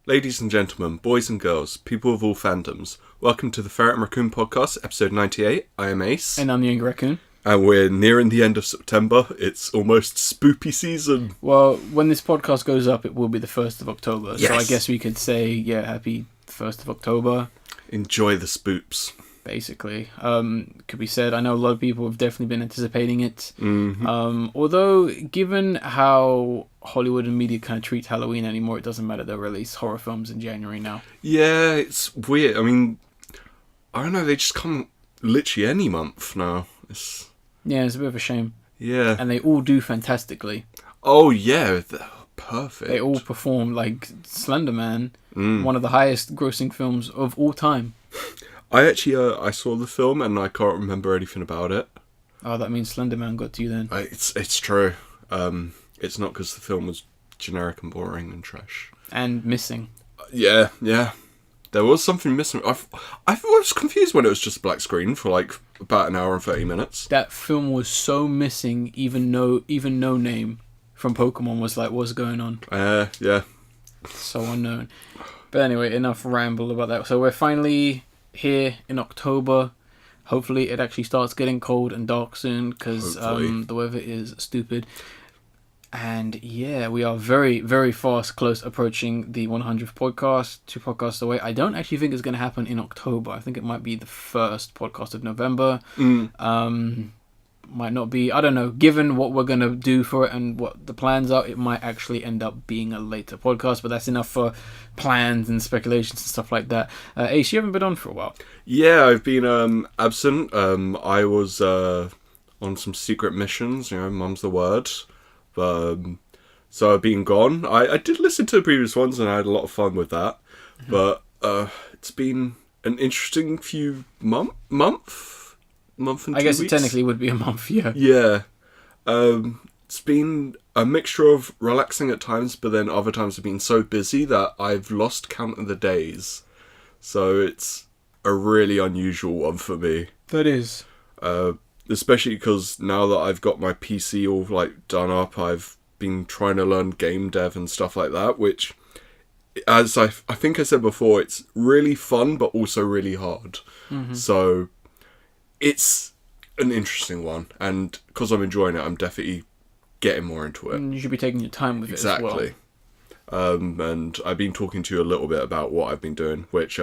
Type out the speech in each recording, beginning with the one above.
Ladies and gentlemen, boys and girls, people of all fandoms, welcome to the Ferret Raccoon podcast, episode 98. I am Ace. And I'm the Young Raccoon. And we're nearing the end of September. It's almost spoopy season. Well, when this podcast goes up, it will be the 1st of October. Yes. So I guess we could say, happy 1st of October. Enjoy the spoops. Basically. Could be said, I know a lot of people have definitely been anticipating it. Mm-hmm. Although, given how Hollywood and media kind of treat Halloween anymore, it doesn't matter. They'll release horror films in January now. Yeah, it's weird. I mean, I don't know, they just come literally any month now. It's a bit of a shame. Yeah. And they all do fantastically. Oh, yeah, they're perfect. They all perform like Slender Man, one of the highest grossing films of all time. I actually, I saw the film and I can't remember anything about it. Oh, that means Slender Man got to you then. It's true. It's not because the film was generic and boring and trash. And missing. Yeah. There was something missing. I was confused when it was just a black screen for like about an hour and 30 minutes. That film was so missing, even No Name from Pokemon was like, what's going on? Yeah. So unknown. But anyway, enough ramble about that. So we're finally here in October. Hopefully it actually starts getting cold and dark soon, because the weather is stupid. And yeah, we are very, very close approaching the 100th podcast, 2 podcasts away. I don't actually think it's going to happen in October. I think it might be the first podcast of November. Might not be, I don't know, given what we're going to do for it and what the plans are, it might actually end up being a later podcast, but that's enough for plans and speculations and stuff like that. Ace, you haven't been on for a while. Yeah, I've been absent. I was on some secret missions, mum's the word. So I've been gone. I did listen to the previous ones and I had a lot of fun with that. Mm-hmm. But it's been an interesting few month and 2 weeks. I guess it technically would be a month, yeah. Yeah. It's been a mixture of relaxing at times, but then other times I've been so busy that I've lost count of the days. So it's a really unusual one for me. That is. Especially because now that I've got my PC all like done up, I've been trying to learn game dev and stuff like that, which, as I think I said before, it's really fun, but also really hard. Mm-hmm. So it's an interesting one, and because I'm enjoying it, I'm definitely getting more into it. And you should be taking your time with it as well. Exactly. And I've been talking to you a little bit about what I've been doing, which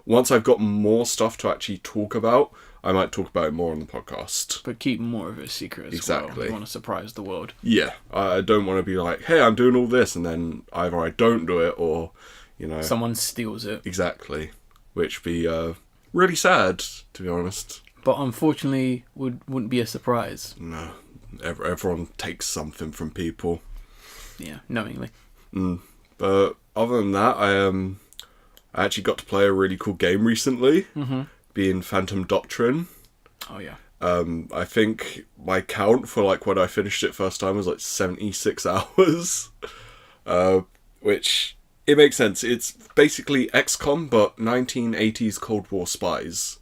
once I've got more stuff to actually talk about, I might talk about it more on the podcast. But keep more of it a secret as well. You want to surprise the world. Yeah, I don't want to be like, hey, I'm doing all this, and then either I don't do it, or, someone steals it. Exactly. Which would be really sad, to be honest. But unfortunately, wouldn't be a surprise. No. Everyone takes something from people. Yeah, knowingly. But other than that, I actually got to play a really cool game recently, being Phantom Doctrine. Oh, yeah. I think my count for like when I finished it first time was like 76 hours, which it makes sense. It's basically XCOM, but 1980s Cold War spies.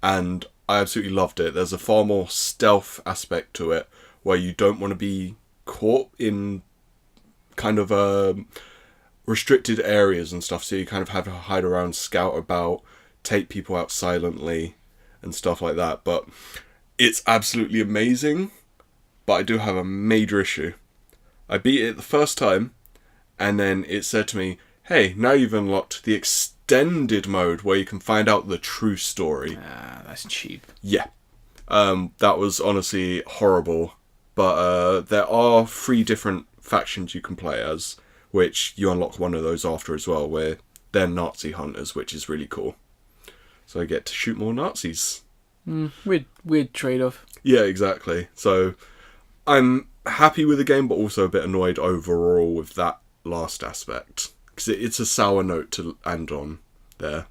And I absolutely loved it. There's a far more stealth aspect to it, where you don't want to be caught in kind of restricted areas and stuff, so you kind of have to hide around, scout about, take people out silently and stuff like that. But it's absolutely amazing, but I do have a major issue. I beat it the first time, and then it said to me, hey, now you've unlocked the extended mode where you can find out the true story. That's cheap. Yeah. That was honestly horrible. But there are 3 different factions you can play as, which you unlock one of those after as well, where they're Nazi hunters, which is really cool. So I get to shoot more Nazis. Weird trade-off. Yeah, exactly. So I'm happy with the game, but also a bit annoyed overall with that last aspect. Because it's a sour note to end on there.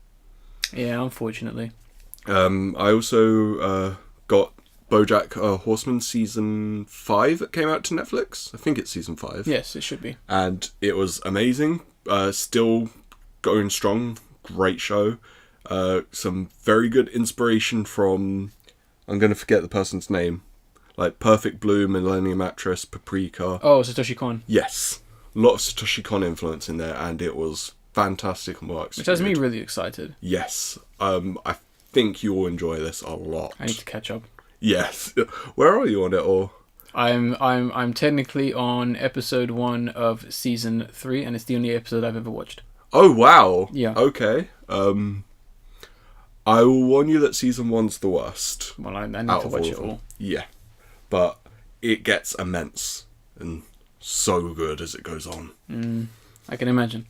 Yeah, unfortunately. I also got BoJack Horseman season 5 that came out to Netflix. I think it's season 5. Yes, it should be. And it was amazing. Still going strong. Great show. Some very good inspiration from, I'm going to forget the person's name, like Perfect Blue, Millennium Actress, Paprika. Oh, Satoshi Kon. Yes. A lot of Satoshi Kon influence in there, and it was fantastic and works. Which has me really excited. Yes. I think you'll enjoy this a lot. I need to catch up. Yes. Where are you on it, or? I'm technically on episode 1 of season 3, and it's the only episode I've ever watched. Oh wow. Yeah. Okay. I will warn you that season 1's the worst. Well, I need to watch it all. Yeah. But it gets immense and so good as it goes on. I can imagine.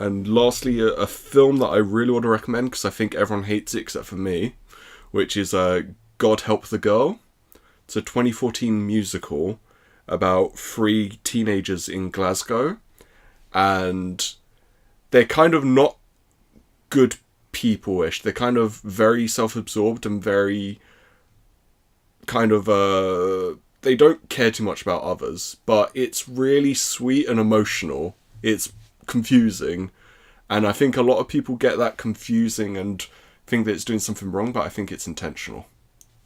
And lastly, a film that I really want to recommend, because I think everyone hates it except for me, which is God Help the Girl. It's a 2014 musical about 3 teenagers in Glasgow. And they're kind of not good people-ish. They're kind of very self-absorbed and very kind of... they don't care too much about others. But it's really sweet and emotional. It's confusing, and I think a lot of people get that confusing and think that it's doing something wrong, but I think it's intentional.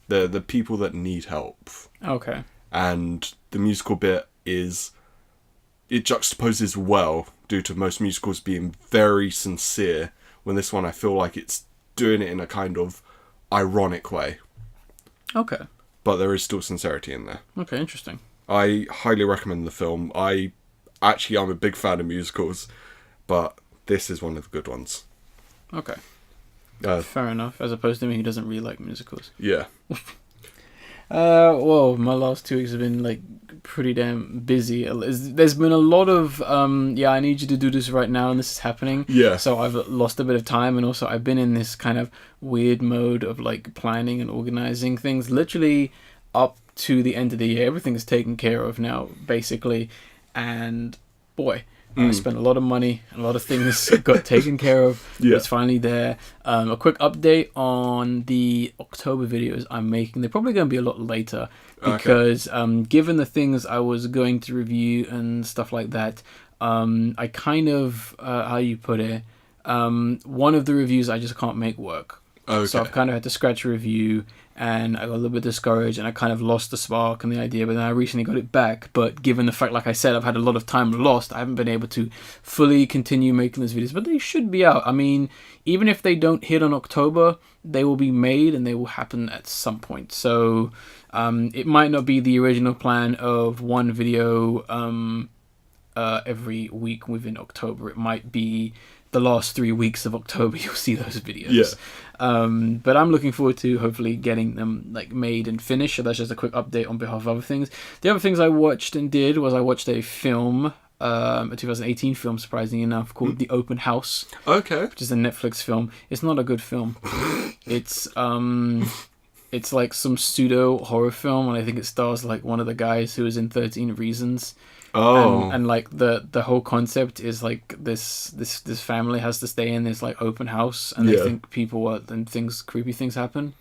They're the people that need help. Okay. And the musical bit it juxtaposes well, due to most musicals being very sincere, when this one I feel like it's doing it in a kind of ironic way. Okay. But there is still sincerity in there. Okay, interesting. I highly recommend the film. I'm a big fan of musicals, but this is one of the good ones. Okay. Fair enough, as opposed to me who doesn't really like musicals. Yeah. Well, my last 2 weeks have been, like, pretty damn busy. There's been a lot of, I need you to do this right now, and this is happening. Yeah. So I've lost a bit of time, and also I've been in this kind of weird mode of, like, planning and organizing things. Literally up to the end of the year, everything's taken care of now, basically. And boy, I spent a lot of money, a lot of things got taken care of. Yeah. It's finally there. A quick update on the October videos I'm making. They're probably going to be a lot later because given the things I was going to review and stuff like that, I kind of, how you put it, one of the reviews I just can't make work. Okay. So I've kind of had to scratch a review, and I got a little bit discouraged, and I kind of lost the spark and the idea, but then I recently got it back. But given the fact, like I said, I've had a lot of time lost, I haven't been able to fully continue making those videos, but they should be out. I mean, even if they don't hit on October, they will be made and they will happen at some point. So it might not be the original plan of one video every week within October. It might be the last 3 weeks of October you'll see those videos. Yeah. But I'm looking forward to hopefully getting them like made and finished. So that's just a quick update on behalf of other things. The other things I watched and did was I watched a film, a 2018 film, surprisingly enough, called The Open House. Okay. Which is a Netflix film. It's not a good film. It's like some pseudo horror film, and I think it stars like one of the guys who was in 13 Reasons. Oh. And like the whole concept is like this family has to stay in this like open house, and they think people are, and creepy things happen.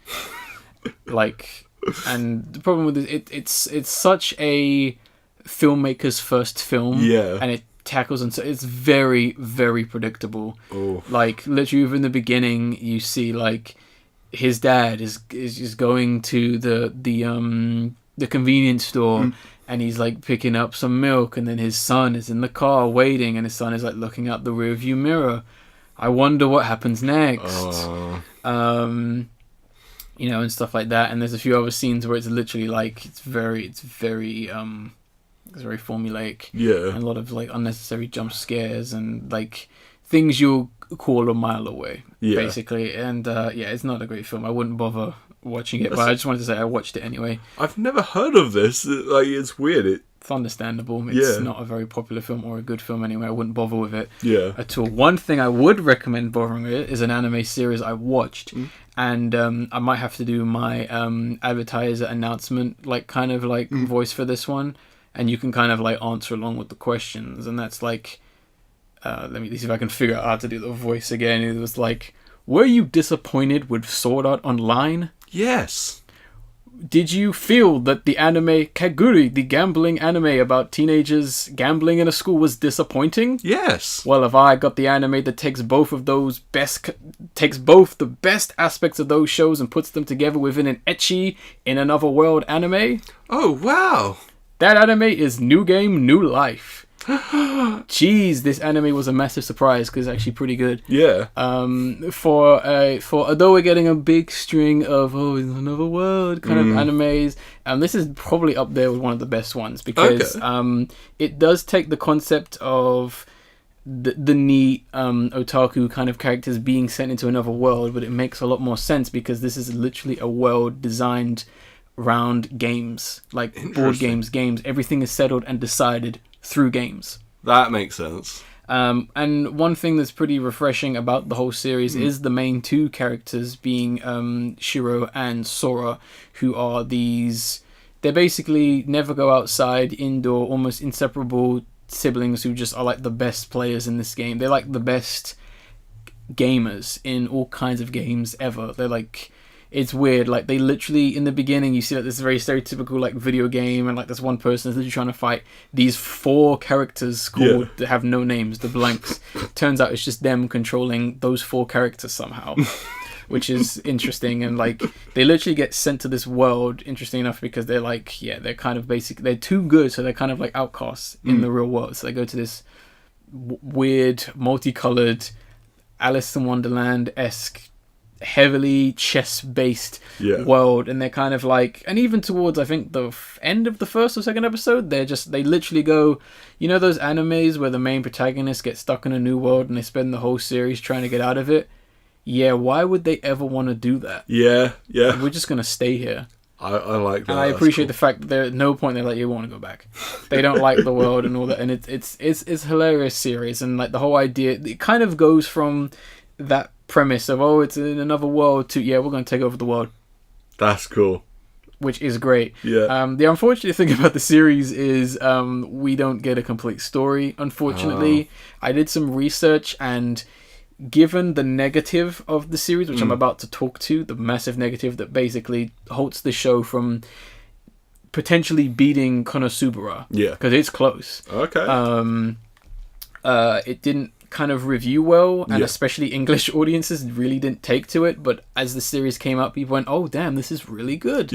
Like, and the problem with it's such a filmmaker's first film, and it tackles, and so it's very, very predictable. Oh. Like literally within the beginning, you see like his dad is going to the convenience store. And he's like picking up some milk, and then his son is in the car waiting, and his son is like looking out the rearview mirror. I wonder what happens next. And stuff like that. And there's a few other scenes where it's literally like it's very formulaic. Yeah. And a lot of like unnecessary jump scares and like things you'll call a mile away. Yeah. Basically. And it's not a great film. I wouldn't bother watching it, but I just wanted to say I watched it anyway. I've never heard of this. Like, it's weird. It's understandable. It's not a very popular film or a good film anyway. I wouldn't bother with it at all. One thing I would recommend bothering with is an anime series I watched, and I might have to do my advertiser announcement like kind of like voice for this one, and you can kind of like answer along with the questions. And that's like, let me see if I can figure out how to do the voice again. It was like, were you disappointed with Sword Art Online? Yes. Did you feel that the anime Kaguri, the gambling anime about teenagers gambling in a school, was disappointing? Yes. Well, have I got the anime that takes both the best aspects of those shows and puts them together within an ecchi in another world anime? Oh, wow. That anime is New Game, New Life. Jeez, this anime was a massive surprise because it's actually pretty good. Yeah. For although we're getting a big string of another world kind of animes, this is probably up there with one of the best ones because it does take the concept of the neat otaku kind of characters being sent into another world, but it makes a lot more sense because this is literally a world designed around games, like board games. Everything is settled and decided through games. That makes sense. And one thing that's pretty refreshing about the whole series is the main two characters being Shiro and Sora, who are these... They basically never go outside, indoor, almost inseparable siblings who just are like the best players in this game. They're like the best gamers in all kinds of games ever. They're like... It's weird, like they literally, in the beginning, you see like this very stereotypical like video game and like this one person is literally trying to fight these 4 characters called, that have no names, the blanks. Turns out it's just them controlling those 4 characters somehow, which is interesting. And like, they literally get sent to this world, interesting enough, because they're like, they're kind of they're too good, so they're kind of like outcasts in the real world. So they go to this weird, multicolored, Alice in Wonderland-esque, heavily chess-based world, and they're kind of like, and even towards I think the end of the first or second episode, they literally go, you know those animes where the main protagonist gets stuck in a new world and they spend the whole series trying to get out of it? Why would they ever want to do that? We're just gonna stay here. I like that. And I appreciate the fact that there at no point they're like, you want to go back. They don't like the world and all that, and it's hilarious series. And like the whole idea, it kind of goes from that premise of it's in another world to we're going to take over the world. That's cool, which is great. The unfortunate thing about the series is we don't get a complete story, unfortunately. I did some research, and given the negative of the series, which I'm about to talk to, the massive negative that basically halts the show from potentially beating Konosuba, because it's close. It didn't kind of review well, and especially English audiences really didn't take to it, but as the series came out, people went, oh damn, this is really good.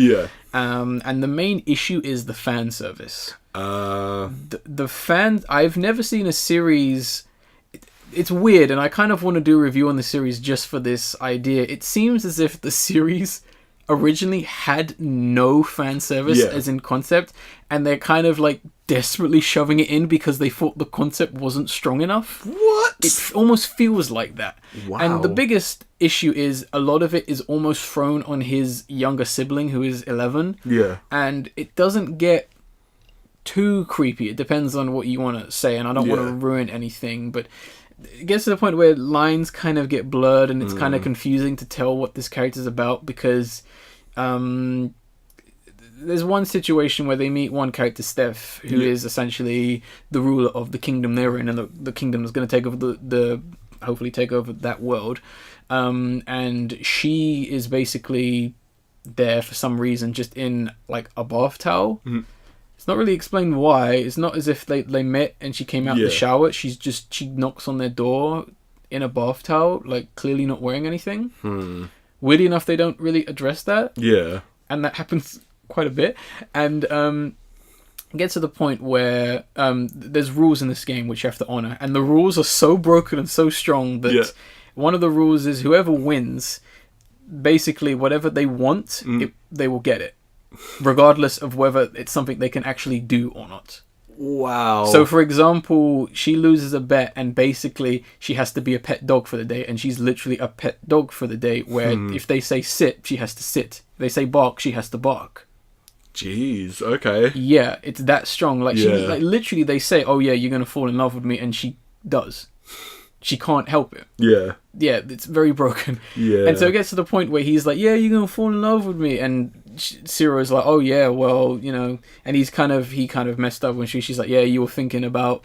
And the main issue is the fan service. The fan, I've never seen a series, it's weird, and I kind of want to do a review on the series just for this idea. It seems as if the series originally had no fan service as in concept, and they're kind of like desperately shoving it in because they thought the concept wasn't strong enough. What? It almost feels like that. Wow. And the biggest issue is a lot of it is almost thrown on his younger sibling who is 11. And it doesn't get too creepy. It depends on what you want to say, and I don't want to ruin anything, but it gets to the point where lines kind of get blurred, and it's kind of confusing to tell what this character's about, because there's one situation where they meet one character, Steph, who is essentially the ruler of the kingdom they're in, and the kingdom is going to take over hopefully take over that world. And she is basically there for some reason, just in like a bath towel. It's not really explained why. It's not as if they met and she came out the shower. She knocks on their door in a bath towel, like clearly not wearing anything. Weirdly enough, they don't really address that. And that happens quite a bit. And it gets to the point where there's rules in this game which you have to honor, and the rules are so broken and so strong that one of the rules is whoever wins, basically whatever they want, they will get it, regardless of whether it's something they can actually do or not. Wow. So, for example, she loses a bet, and basically she has to be a pet dog for the day, and she's literally a pet dog for the day, where if they say sit, she has to sit. If they say bark, she has to bark. Jeez, okay. Yeah, it's that strong. Like, she, like literally they say, oh yeah, you're going to fall in love with me, and she does. She can't help it. Yeah, it's very broken. And so it gets to the point where he's like, yeah, you're going to fall in love with me, and Ciro's like, oh yeah, well, you know, and he kind of messed up when she's like, yeah, you were thinking about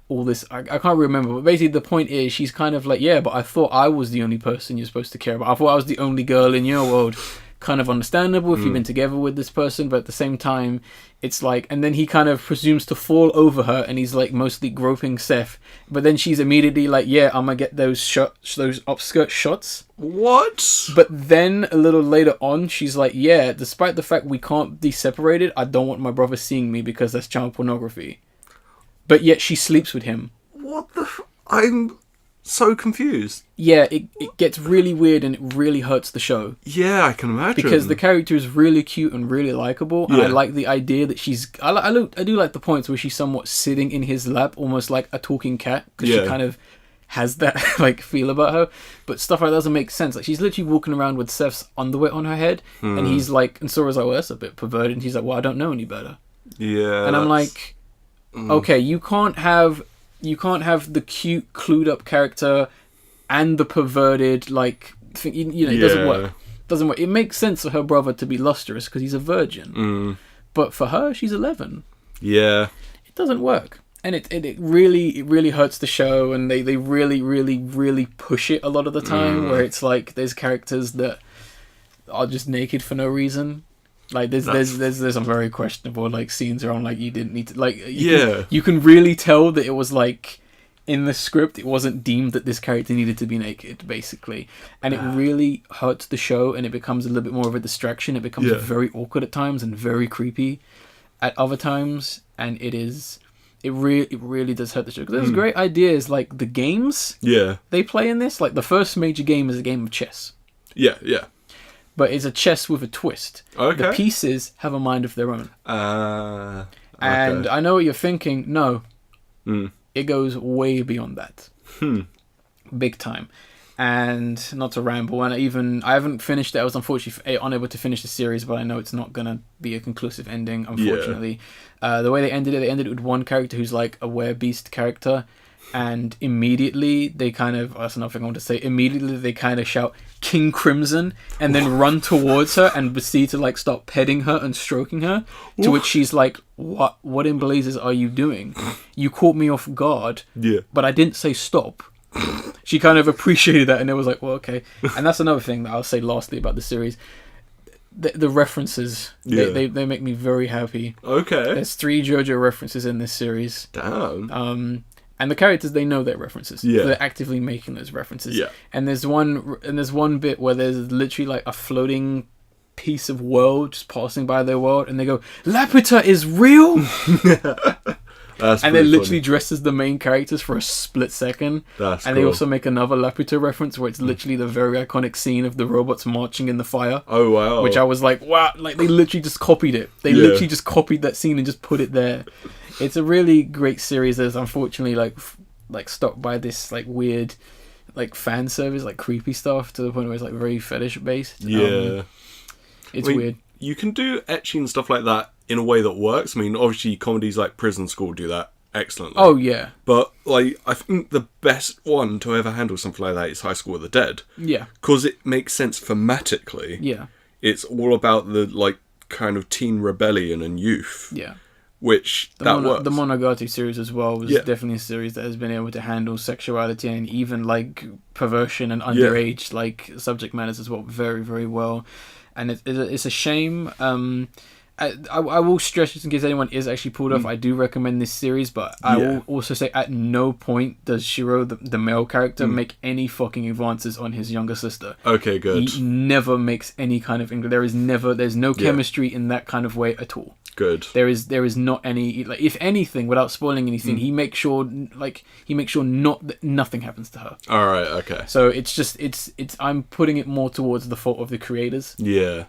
all this. I can't remember, but basically the point is she's kind of like, yeah, but I thought I was the only person you're supposed to care about. I thought I was the only girl in your world. Kind of understandable if you've been together with this person, but at the same time, it's like, and then he kind of presumes to fall over her, and he's like mostly groping Seth, but then she's immediately like, yeah, I'm gonna get those shots, those upskirt shots. What? But then a little later on, she's like, yeah, despite the fact we can't be separated, I don't want my brother seeing me because that's child pornography. but yet she sleeps with him. What the? I'm so confused. Yeah, it gets really weird and it really hurts the show. Yeah, I can imagine. Because the character is really cute and really likable, and I like the idea that she's... I do like the points where she's somewhat sitting in his lap, almost like a talking cat, because she kind of has that like feel about her. But stuff like that doesn't make sense. Like, she's literally walking around with Seth's underwear on her head, and he's like... And Sora's like, well, that's a bit perverted, and he's like, well, I don't know any better. Yeah. And I'm like, okay, you can't have the cute, clued up character and the perverted, like, thing. It doesn't work. Doesn't work. It makes sense for her brother to be lustrous because he's a virgin. But for her, she's 11. Yeah. It doesn't work. And it really hurts the show, and they really push it a lot of the time, where it's like there's characters that are just naked for no reason. Like there's some very questionable like scenes around, like, you didn't need to, like, you can really tell that it was like in the script it wasn't deemed that this character needed to be naked, basically, and it really hurts the show, and it becomes a little bit more of a distraction. It becomes very awkward at times and very creepy at other times, and it really does hurt the show, because there's great ideas, like the games they play in this. Like, the first major game is a game of chess. Yeah. But it's a chess with a twist. Okay. The pieces have a mind of their own. Okay. And I know what you're thinking. No. It goes way beyond that. Big time. And not to ramble, and I haven't finished it. I was unfortunately unable to finish the series, but I know it's not going to be a conclusive ending, unfortunately. The way they ended it with one character who's like a werebeast character. And immediately they kind of... That's another thing I want to say. Immediately they kind of shout King Crimson and then run towards her and proceed to like start petting her and stroking her. To which she's like, What in blazes are you doing? You caught me off guard. Yeah. But I didn't say stop. She kind of appreciated that, and it was like, well, okay. And that's another thing that I'll say lastly about the series. The references, they make me very happy. Okay. There's 3 JoJo references in this series. Damn. And the characters, they know their references. Yeah. They're actively making those references. Yeah. And there's one bit where there's literally like a floating piece of world just passing by their world, and they go, Laputa is real? And they're literally dressed as the main characters for a split second. That's cool. They also make another Laputa reference where it's literally the very iconic scene of the robots marching in the fire. Oh, wow. Which I was like, wow, like they literally just copied it. They literally just copied that scene and just put it there. It's a really great series that's unfortunately like stopped by this like weird like fan service, like creepy stuff, to the point where it's like very fetish based. It's weird. You can do ecchi and stuff like that in a way that works. I mean, obviously comedies like Prison School do that excellently. Oh yeah. But like, I think the best one to ever handle something like that is High School of the Dead. Yeah. Because it makes sense thematically. Yeah. It's all about the like kind of teen rebellion and youth. Yeah. Which works. The Monogatari series as well was definitely a series that has been able to handle sexuality and even like perversion and underage like subject matters as well very, very well. And it's a shame. I will stress, just in case anyone is actually pulled off, I do recommend this series, but I will also say at no point does Shiro, the male character, make any fucking advances on his younger sister. Okay, good. He never makes any kind of... There's no chemistry in that kind of way at all. Good. There is not any... Like, if anything, without spoiling anything, he makes sure nothing happens to her. Alright, okay. So it's just... I'm putting it more towards the fault of the creators. Yeah.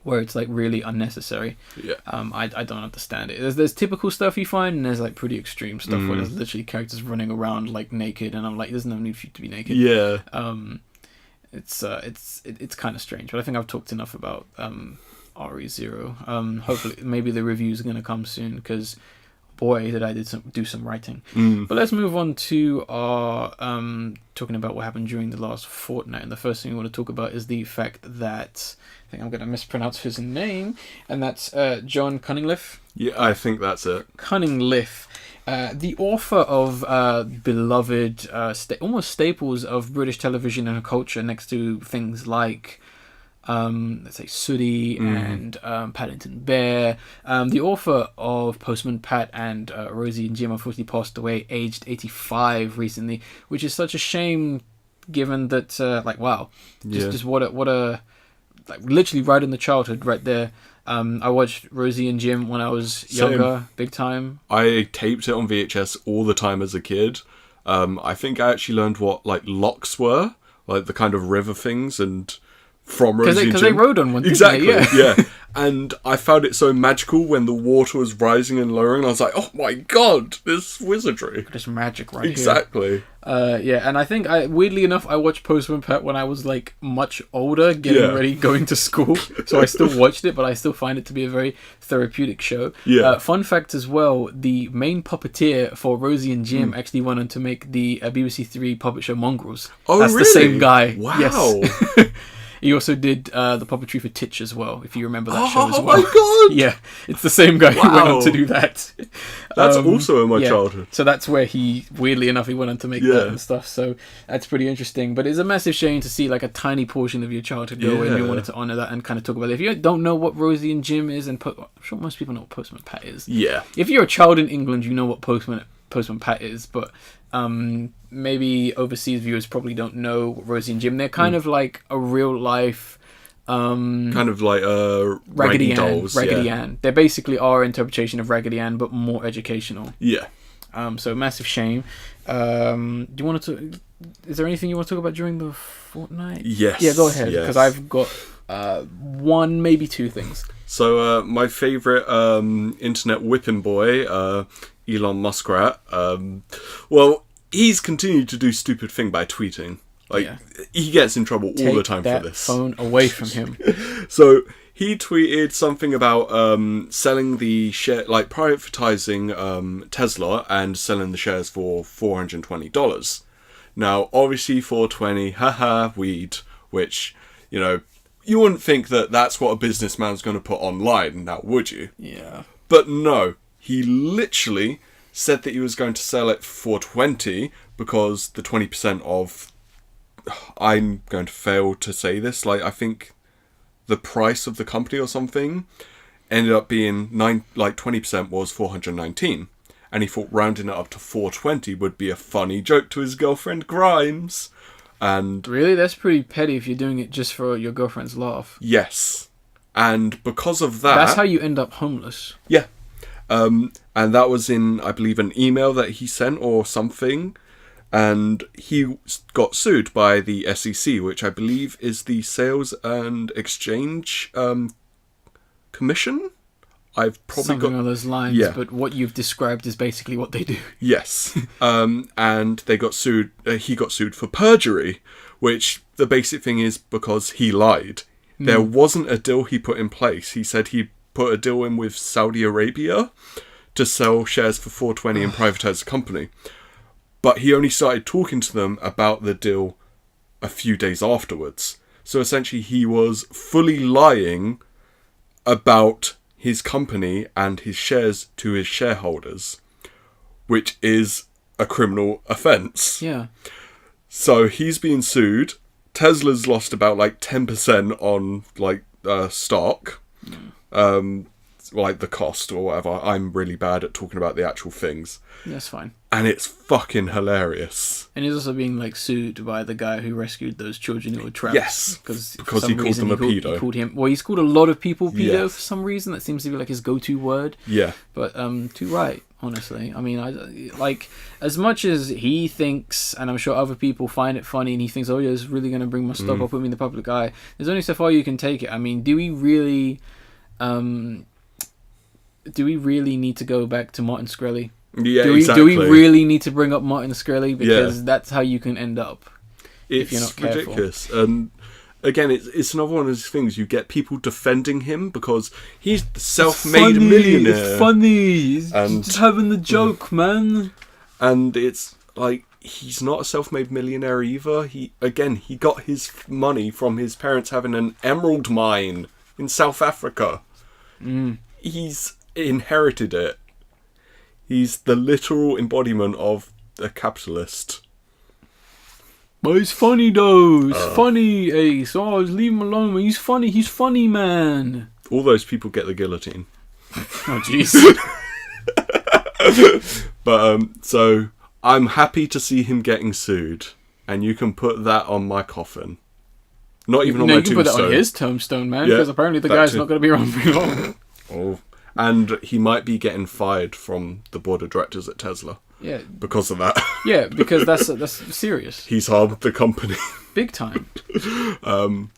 Where it's like really unnecessary. Yeah. I don't understand it. There's typical stuff you find, and there's like pretty extreme stuff where there's literally characters running around like naked, and I'm like, there's no need for you to be naked. Yeah. It's kind of strange, but I think I've talked enough about RE0. Hopefully, maybe the reviews are gonna come soon, because boy, did I do some writing. But let's move on to our talking about what happened during the last fortnight. And the first thing we want to talk about is the fact that I think I'm going to mispronounce his name, and that's John Cunliffe. Yeah, I think that's it. Cunliffe, the author of beloved, almost staples of British television and culture, next to things like let's say Sooty and Paddington Bear. The author of Postman, Pat and Rosie and Jim unfortunately passed away aged 85 recently, which is such a shame given that like wow, just what a like literally right in the childhood right there. I watched Rosie and Jim when I was younger, big time. I taped it on VHS all the time as a kid. I think I actually learned what like locks were, like the kind of river things, and from Rosie and Jim. Because they rode on one, exactly, didn't they? yeah. And I found it so magical when the water was rising and lowering. I was like, oh my god, this wizardry. This magic right exactly. here. Yeah, and I think, weirdly enough, I watched Postman Pat when I was, like, much older, getting ready, going to school. So I still watched it, but I still find it to be a very therapeutic show. Yeah. Fun fact as well, the main puppeteer for Rosie and Jim actually went on to make the BBC Three puppet show Mongrels. Oh, That's really? the same guy. Wow. Yes. He also did the puppetry for Titch as well, if you remember that show as well. Oh my god! Yeah, it's the same guy who went on to do that. That's also in my childhood. So that's where he, weirdly enough, he went on to make that and stuff. So that's pretty interesting. But it's a massive shame to see like a tiny portion of your childhood go and you wanted to honour that and kind of talk about it. If you don't know what Rosie and Jim is, and I'm sure most people know what Postman Pat is. Yeah. If you're a child in England, you know what Postman Pat is, but maybe overseas viewers probably don't know what Rosie and Jim. They're kind of like a real life... kind of like Raggedy dolls. Raggedy Ann. They're basically our interpretation of Raggedy Ann, but more educational. Yeah. So massive shame. Do you want to? Is there anything you want to talk about during the fortnight? Yes. Yeah, go ahead, because I've got one, maybe two things. So my favourite internet whipping boy, Elon Muskrat. Well, he's continued to do stupid thing by tweeting. Like, he gets in trouble all the time for this. Take that phone away from him. So, he tweeted something about selling the share, like, privatizing Tesla and selling the shares for $420. Now, obviously, $420, haha, weed, which, you know, you wouldn't think that that's what a businessman's going to put online, now would you? Yeah. But no, he literally said that he was going to sell it for $420 because the 20% of... I'm going to fail to say this. Like, I think the price of the company or something ended up being 20% was $419, and he thought rounding it up to $420 would be a funny joke to his girlfriend Grimes. And really, that's pretty petty if you're doing it just for your girlfriend's laugh. Yes, and because of that, that's how you end up homeless. Yeah, and that was in, I believe, an email that he sent or something. And he got sued by the SEC, which I believe is the Sales and Exchange Commission. I've probably something along those lines, but what you've described is basically what they do. Yes, and they got sued. He got sued for perjury, which the basic thing is because he lied. There wasn't a deal he put in place. He said he put a deal in with Saudi Arabia to sell shares for $420 and privatize the company. But he only started talking to them about the deal a few days afterwards. So essentially he was fully lying about his company and his shares to his shareholders, which is a criminal offence. Yeah. So he's been sued. Tesla's lost about like 10% on like stock. Like the cost or whatever. I'm really bad at talking about the actual things. That's fine. And it's fucking hilarious. And he's also being like sued by the guy who rescued those children who were trapped. Yes, because he called them a pedo. He's called a lot of people pedo Yes. for some reason. That seems to be like his go-to word. Yeah. But too right, honestly. I mean, I like, as much as he thinks, and I'm sure other people find it funny, and he thinks, oh yeah, it's really going to bring my stuff up, put me in the public eye. There's only so far you can take it. I mean, do we really need to go back to Martin Shkreli? Yeah, do we really need to bring up Martin Shkreli? Because that's how you can end up if you're not careful. It's ridiculous. And again, it's another one of those things. You get people defending him because he's the self-made millionaire. It's funny. He's And- just having the joke, man. And it's like, he's not a self-made millionaire either. He got his money from his parents having an emerald mine in South Africa. He's inherited it. He's the literal embodiment of a capitalist. But he's funny though. He's funny, Ace. Oh, leave him alone. He's funny, man. All those people get the guillotine. Oh, jeez. But so I'm happy to see him getting sued, and you can put that on my coffin. Not even on no, my you can tombstone. put that on his tombstone, man, Yeah, because apparently the that guy's too. not going to be around very long. Oh. And he might be getting fired from the board of directors at Tesla Yeah, because of that. yeah, because that's serious, He's harmed the company. big time.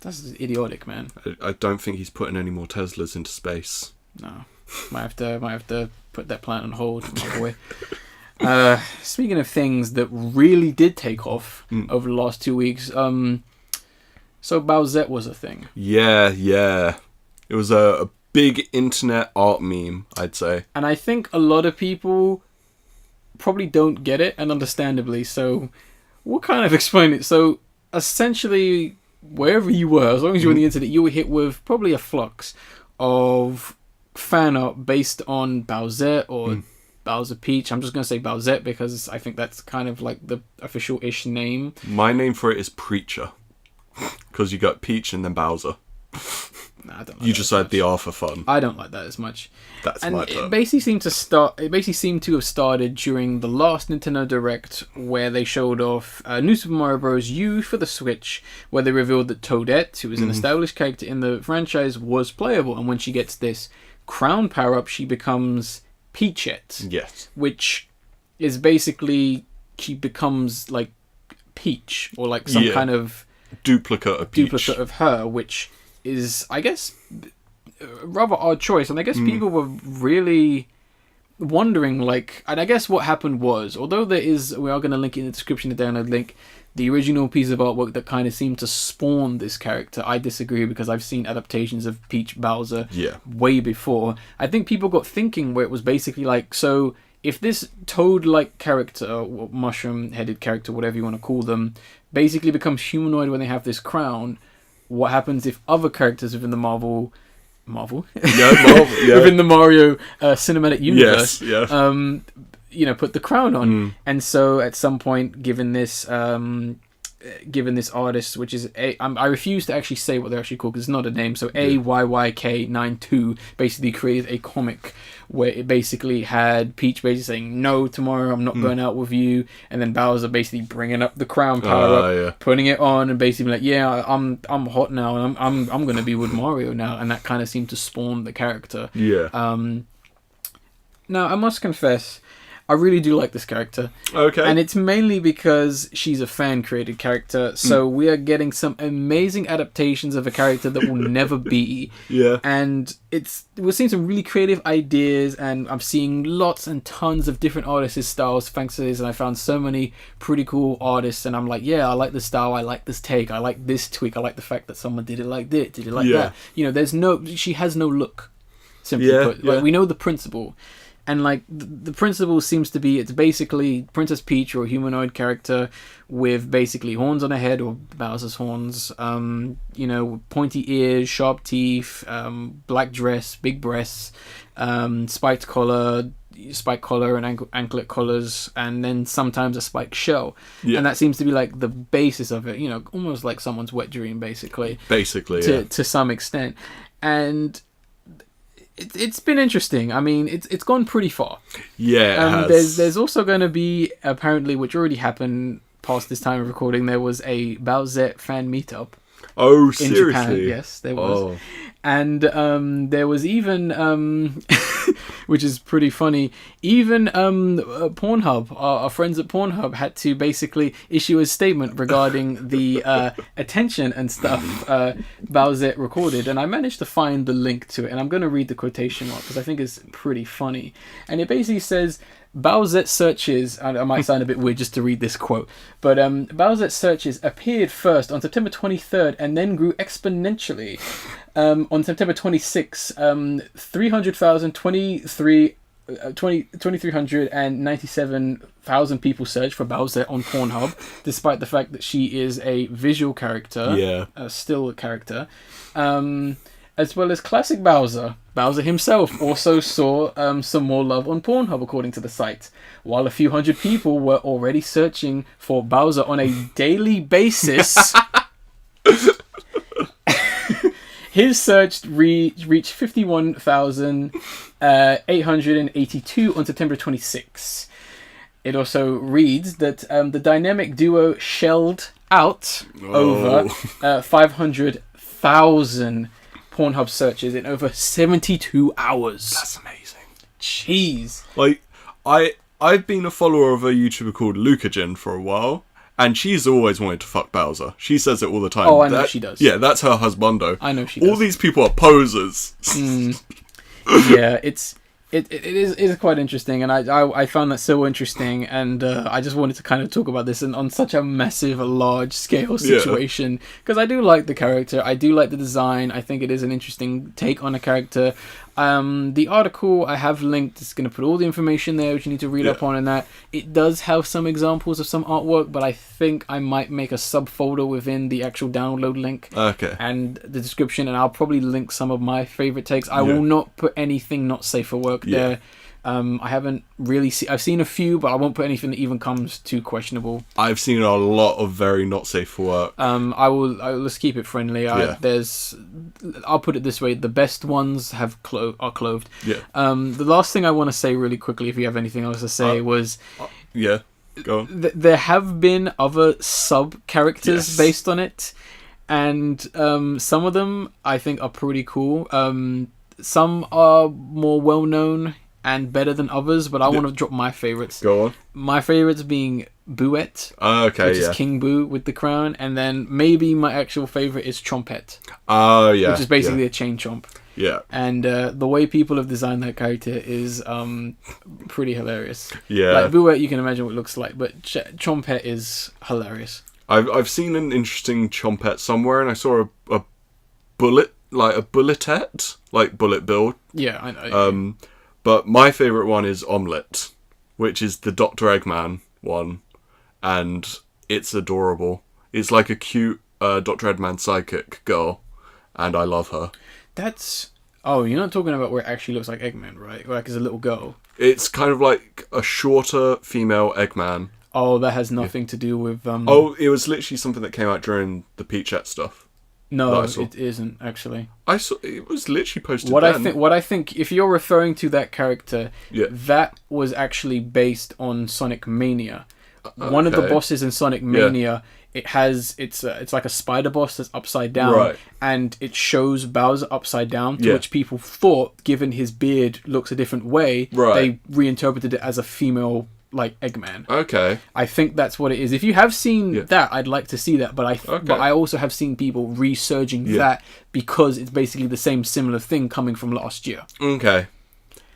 That's idiotic, man. I don't think he's putting any more Teslas into space. No, might have to put that plan on hold, my boy. Speaking of things that really did take off over the last 2 weeks, so Bowsette was a thing. Yeah. It was a big internet art meme, I'd say. And I think a lot of people probably don't get it, and understandably so. We'll kind of explain it. So, essentially, wherever you were, as long as you were on the internet, you were hit with probably a flux of fan art based on Bowsette or Bowser Peach. I'm just going to say Bowsette because I think that's kind of like the official-ish name. My name for it is Preacher. Because you got Peach and then Bowser. Nah, I don't like You that just as had much. the R for fun. I don't like that as much. That's And my it term. basically seemed to have started during the last Nintendo Direct, where they showed off New Super Mario Bros. U for the Switch, where they revealed that Toadette, who is an established character in the franchise, was playable, and when she gets this crown power-up, she becomes Peachette, Yes. which is basically she becomes like Peach, or like some kind of Duplicate of Peach. duplicate of her, which is, I guess, a rather odd choice. And I guess people were really wondering, like, and I guess what happened was, although we are going to link it in the description, the download link, the original piece of artwork that kind of seemed to spawn this character, I disagree, because I've seen adaptations of Peach Bowser way before. I think people got thinking where it was basically like, so if this toad-like character, or mushroom-headed character, whatever you want to call them, basically becomes humanoid when they have this crown, what happens if other characters within the Marvel within the Mario cinematic universe, put the crown on? And so at some point, given this artist, which is I refuse to actually say what they're actually called because it's not a name. So AYYK92 basically created a comic where it basically had Peach basically saying, "No, tomorrow I'm not going out with you," and then Bowser basically bringing up the crown power up, putting it on, and basically like, "Yeah, I'm hot now, and I'm going to be with Mario now," and that kind of seemed to spawn the character. Yeah. Now I must confess, I really do like this character. Okay. And it's mainly because she's a fan-created character, so we are getting some amazing adaptations of a character that will never be. Yeah. And we're seeing some really creative ideas, and I'm seeing lots and tons of different artists' styles thanks to this, and I found so many pretty cool artists, and I'm like, yeah, I like this style, I like this take, I like this tweak, I like the fact that someone did it like this, did it like that. You know, she has no look, simply put. Like, we know the principle. And like the principle seems to be, it's basically Princess Peach, or a humanoid character with basically horns on her head, or Bowser's horns, pointy ears, sharp teeth, black dress, big breasts, spiked collar and anklet collars, and then sometimes a spiked shell. And that seems to be like the basis of it, almost like someone's wet dream, basically. To some extent. And it's been interesting. I mean, it's gone pretty far. Yeah, it has. There's also going to be, apparently, which already happened past this time of recording, there was a Bowsette fan meetup. Oh, in seriously? Japan. Yes, there was. And there was even, which is pretty funny, even Pornhub, our friends at Pornhub had to basically issue a statement regarding the attention and stuff Bowsette recorded. And I managed to find the link to it, and I'm going to read the quotation mark because I think it's pretty funny. And it basically says, Bowsette searches, and I might sound a bit weird just to read this quote, but Bowsette searches appeared first on September 23rd and then grew exponentially. On September 26th, 2,397,000 people searched for Bowsette on Pornhub, despite the fact that she is a visual character, a still character. As well as classic Bowser. Bowser himself also saw some more love on Pornhub, according to the site. While a few hundred people were already searching for Bowser on a daily basis, his search reached 51,882 on September 26. It also reads that the dynamic duo Shelled out over 500,000 Pornhub searches in over 72 hours. That's amazing. Jeez. Like, I've been a follower of a YouTuber called Lucagen for a while, and she's always wanted to fuck Bowser. She says it all the time. Oh, I know she does. Yeah, that's her husbando. I know she does. All these people are posers. Yeah, it is quite interesting, and I found that so interesting, and I just wanted to kind of talk about this on such a massive, large scale situation, because I do like the character, I do like the design, I think it is an interesting take on a character. The article I have linked is going to put all the information there which you need to read up on, and that it does have some examples of some artwork, but I think I might make a subfolder within the actual download link and the description, and I'll probably link some of my favorite takes. I will not put anything not safe for work there. I haven't really I've seen a few, but I won't put anything that even comes too questionable. I've seen a lot of very not safe for work. Let's keep it friendly. I'll put it this way: the best ones are clothed. The last thing I want to say really quickly, if you have anything else to say, was go on. There have been other sub characters based on it, and some of them I think are pretty cool. Some are more well known and better than others, but I want to drop my favorites. Go on. My favorites being Bowsette, which is King Boo with the crown, and then maybe my actual favorite is Chompette, which is basically a chain chomp. Yeah. And the way people have designed that character is pretty hilarious. Yeah. Like Bowsette, you can imagine what it looks like, but Chompette is hilarious. I've seen an interesting Chompette somewhere, and I saw a bullet, like a bulletette, like bullet bill. Yeah, I know. But my favourite one is Omelette, which is the Dr. Eggman one, and it's adorable. It's like a cute Dr. Eggman psychic girl, and I love her. You're not talking about where it actually looks like Eggman, right? Like as a little girl. It's kind of like a shorter female Eggman. Oh, that has nothing to do with... it was literally something that came out during the Peachette stuff. No, it isn't actually. I saw it was literally posted. What I think, if you're referring to that character, that was actually based on Sonic Mania. One of the bosses in Sonic Mania, it's like a spider boss that's upside down, and it shows Bowser upside down, to which people thought, given his beard looks a different way, they reinterpreted it as a female. Like Eggman. Okay. I think that's what it is. If you have seen that, I'd like to see that. But I also have seen people resurging that because it's basically the same similar thing coming from last year. Okay.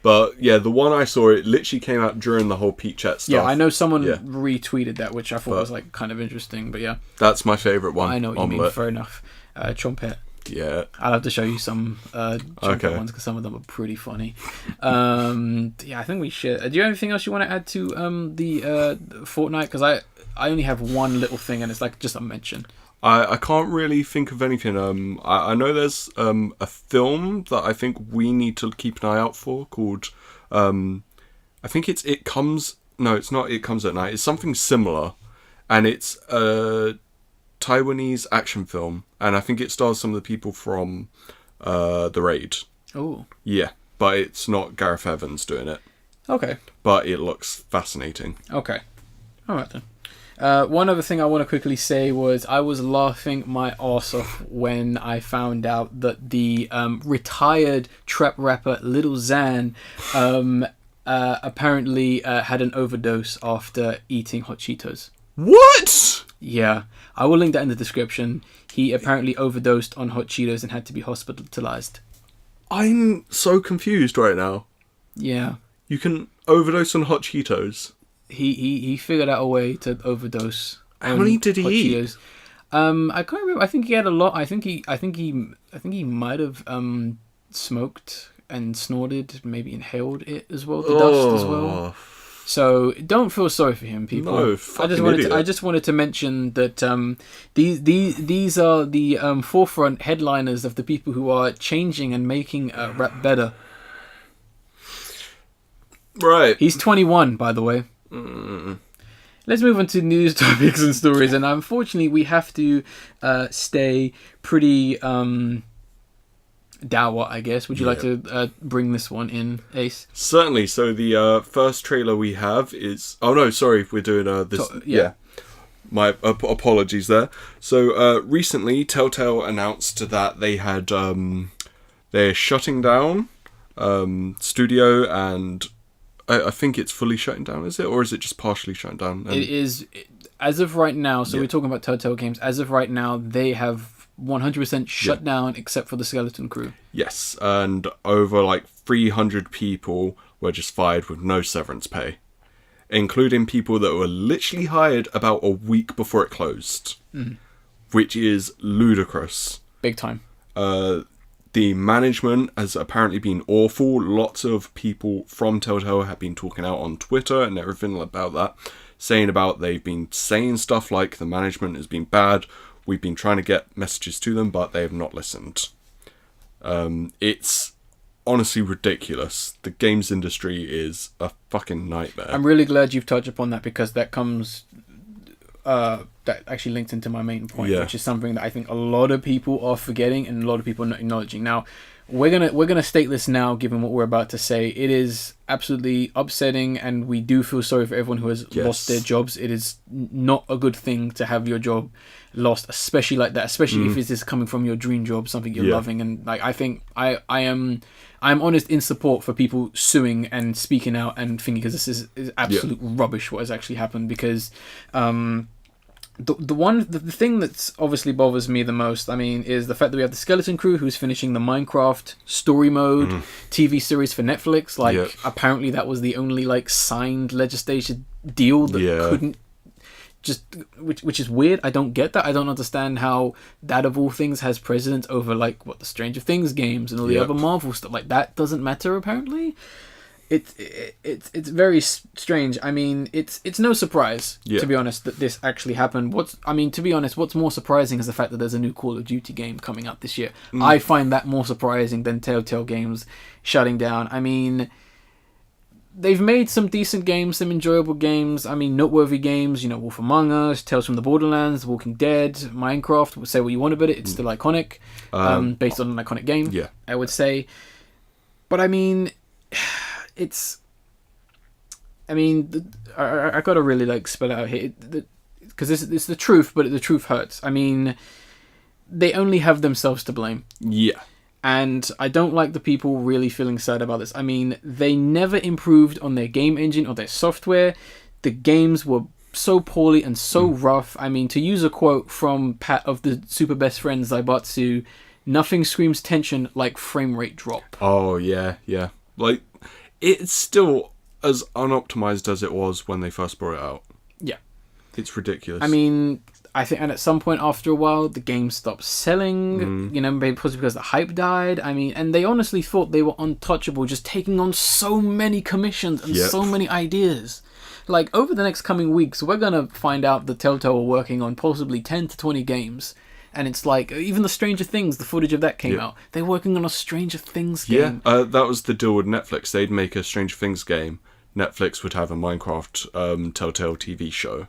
But yeah, the one I saw, it literally came out during the whole Peachette stuff. Yeah, I know someone retweeted that, which I thought was like kind of interesting. But yeah, that's my favourite one. I know what you mean. Fair enough. Chompette. Yeah, I'll have to show you some Chompette ones because some of them are pretty funny. I think we should. Do you have anything else you want to add to the Fortnite? Because I only have one little thing, and it's like just a mention. I can't really think of anything. I know there's a film that I think we need to keep an eye out for called I think it's It Comes. No, it's not It Comes at Night. It's something similar, and it's Taiwanese action film, and I think it stars some of the people from The Raid. Oh. Yeah, but it's not Gareth Evans doing it. Okay. But it looks fascinating. Okay. Alright then. One other thing I want to quickly say was I was laughing my arse off when I found out that the retired trap rapper Lil Xan apparently had an overdose after eating Hot Cheetos. What? Yeah, I will link that in the description. He apparently overdosed on Hot Cheetos and had to be hospitalized. I'm so confused right now. Yeah. You can overdose on Hot Cheetos. He figured out a way to overdose. How many did he eat? Cheetos. I can't remember. I think he had a lot. I think he might have smoked and snorted, maybe inhaled it as well, the dust as well. So don't feel sorry for him, people. No, I just wanted to mention that these are the forefront headliners of the people who are changing and making rap better. Right. He's 21, by the way. Let's move on to news topics and stories, and unfortunately we have to stay pretty dour, I guess. Would you like to bring this one in, Ace? Certainly. So the first trailer we have is... Oh no, sorry, we're doing this... My apologies there. So recently, Telltale announced that they had they're shutting down studio, and I think it's fully shutting down. Is it, or is it just partially shutting down? And it is as of right now. So we're talking about Telltale Games. As of right now, they have 100% shut down, except for the skeleton crew. Yes, and over like 300 people were just fired with no severance pay, including people that were literally hired about a week before it closed, which is ludicrous. Big time. The management has apparently been awful. Lots of people from Telltale have been talking out on Twitter and everything about that, saying about they've been saying stuff like the management has been bad. We've been trying to get messages to them, but they have not listened. It's honestly ridiculous. The games industry is a fucking nightmare. I'm really glad you've touched upon that, because that comes that actually linked into my main point, which is something that I think a lot of people are forgetting and a lot of people are not acknowledging. Now, we're gonna state this now, given what we're about to say. It is absolutely upsetting, and we do feel sorry for everyone who has lost their jobs. It is not a good thing to have your job lost, especially like that, especially if it is coming from your dream job, something you're loving. And like, I think I'm honest in support for people suing and speaking out and thinking, because this is absolute rubbish what has actually happened. Because the thing that's obviously bothers me the most, I mean, is the fact that we have the skeleton crew who's finishing the Minecraft story mode TV series for Netflix. Like, apparently that was the only like signed legislation deal that couldn't just, which is weird. I don't get that. I don't understand how that of all things has precedence over like what the Stranger Things games and all the other Marvel stuff. Like, that doesn't matter apparently. It's very strange. I mean, it's no surprise, to be honest, that this actually happened. To be honest, what's more surprising is the fact that there's a new Call of Duty game coming out this year. I find that more surprising than Telltale Games shutting down. I mean, they've made some decent games, some enjoyable games. I mean, noteworthy games, you know, Wolf Among Us, Tales from the Borderlands, The Walking Dead, Minecraft. Say what you want about it, it's still iconic, based on an iconic game, I would say. But I mean, I gotta really like spell it out here, because it's the truth, but the truth hurts. I mean, they only have themselves to blame. Yeah. And I don't like the people really feeling sad about this. I mean, they never improved on their game engine or their software. The games were so poorly and so rough. I mean, to use a quote from Pat of the Super Best Friends Zaibatsu, nothing screams tension like frame rate drop. Oh, yeah. Like, it's still as unoptimized as it was when they first brought it out. Yeah. It's ridiculous. I mean, I think, and at some point after a while, the game stopped selling, you know, maybe possibly because the hype died. I mean, and they honestly thought they were untouchable, just taking on so many commissions and so many ideas. Like, over the next coming weeks, we're going to find out that Telltale are working on possibly 10 to 20 games. And it's like, even the Stranger Things, the footage of that came out. They're working on a Stranger Things game. Yeah, that was the deal with Netflix. They'd make a Stranger Things game. Netflix would have a Minecraft Telltale TV show.